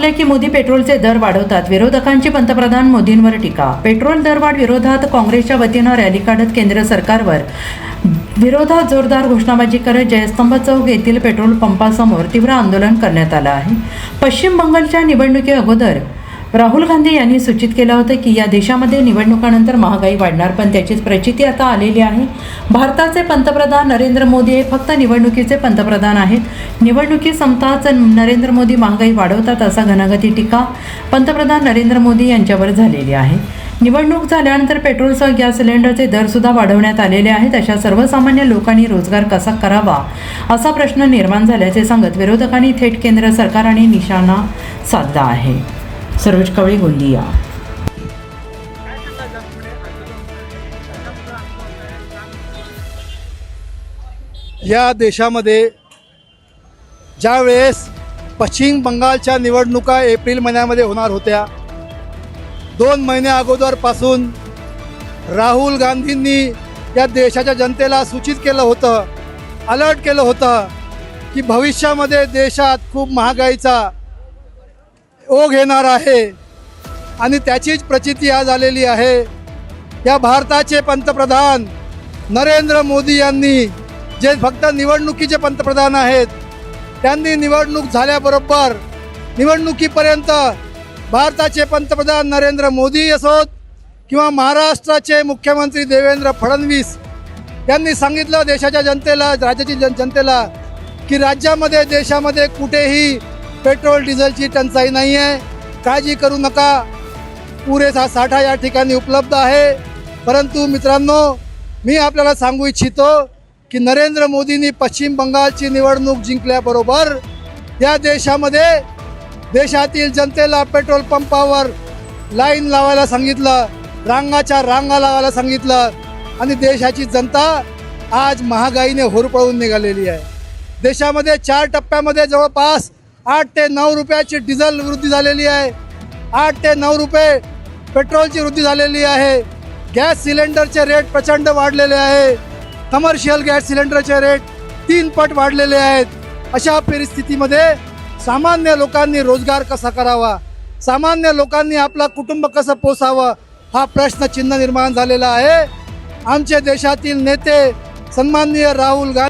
आपल्या की मोदी पेट्रोलचे दर वाढवतात. विरोधकांची पंतप्रधान मोदींवर टीका. पेट्रोल दरवाढ विरोधात काँग्रेसच्या वतीनं रॅली काढत केंद्र सरकारवर विरोधात जोरदार घोषणाबाजी करत जयस्तंभ चौक येथील पेट्रोल पंपासमोर तीव्र आंदोलन करण्यात आलं आहे. पश्चिम बंगालच्या निवडणुकी अगोदर राहुल गांधी यांनी सूचित केलं होतं की या देशामध्ये निवडणुकानंतर महागाई वाढणार, पण त्याचीच प्रचिती आता आलेली आहे. भारताचे पंतप्रधान नरेंद्र मोदी हे फक्त निवडणुकीचे पंतप्रधान आहेत. निवडणुकी संपताच नरेंद्र मोदी महागाई वाढवतात असा घणाघाती टीका पंतप्रधान नरेंद्र मोदी यांच्यावर झालेली आहे. निवडणूक झाल्यानंतर पेट्रोलसह गॅस सिलेंडरचे दरसुद्धा वाढवण्यात आलेले आहेत. अशा सर्वसामान्य लोकांनी रोजगार कसा करावा असा प्रश्न निर्माण झाल्याचे सांगत विरोधकांनी थेट केंद्र सरकार आणि निशाणा साधला आहे. सरोज कवळे, गोंदिया. या देशामध्ये ज्या वेळेस पश्चिम बंगालच्या निवडणुका एप्रिल महिन्यामध्ये होणार होत्या, 2 महिन्या अगोदरपासून राहुल गांधींनी या देशाच्या जनतेला सूचित केलं होतं, अलर्ट केलं होतं की भविष्यामध्ये देशात खूप महागाईचा ओघ येणार आहे आणि त्याचीच प्रचिती आज आलेली आहे. या भारताचे पंतप्रधान नरेंद्र मोदी यांनी, जे फक्त निवडणुकीचे पंतप्रधान आहेत, त्यांनी निवडणूक झाल्याबरोबर निवडणुकीपर्यंत भारताचे पंतप्रधान नरेंद्र मोदी असोत किंवा महाराष्ट्राचे मुख्यमंत्री देवेंद्र फडणवीस यांनी सांगितलं देशाच्या जनतेला, राज्याची जनतेला की राज्यामध्ये, देशामध्ये कुठेही पेट्रोल डिझेलची टंचाई नाही आहे, काळजी करू नका, पुरेसा साठा या ठिकाणी उपलब्ध आहे. परंतु मित्रांनो, मी आपल्याला सांगू इच्छितो की नरेंद्र मोदींनी पश्चिम बंगालची निवडणूक जिंकल्याबरोबर या देशामध्ये देशातील जनतेला पेट्रोल पंपावर लाईन लावायला सांगितलं, रांगाच्या रांगा लावायला सांगितलं आणि देशाची जनता आज महागाईने होरपळून निघालेली आहे. देशामध्ये 4 टप्प्यामध्ये जवळपास 8 ते 9 रुपयाची डिझेल वृद्धी झालेली आहे, 8 ते 9 रुपये पेट्रोलची वृद्धी झालेली आहे. गॅस सिलेंडरचे रेट प्रचंड वाढलेले आहे, कमर्शियल गॅस सिलेंडरचे रेट 3 पट वाढलेले आहेत. अशा परिस्थितीमध्ये सामान्य लोकांनी रोजगार कसा करावा, सामान्य लोकांनी आपला कुटुंब कसं पोसावं हा प्रश्नचिन्ह निर्माण झालेला आहे. आमचे देशातील नेते सन्माननीय राहुल गांधी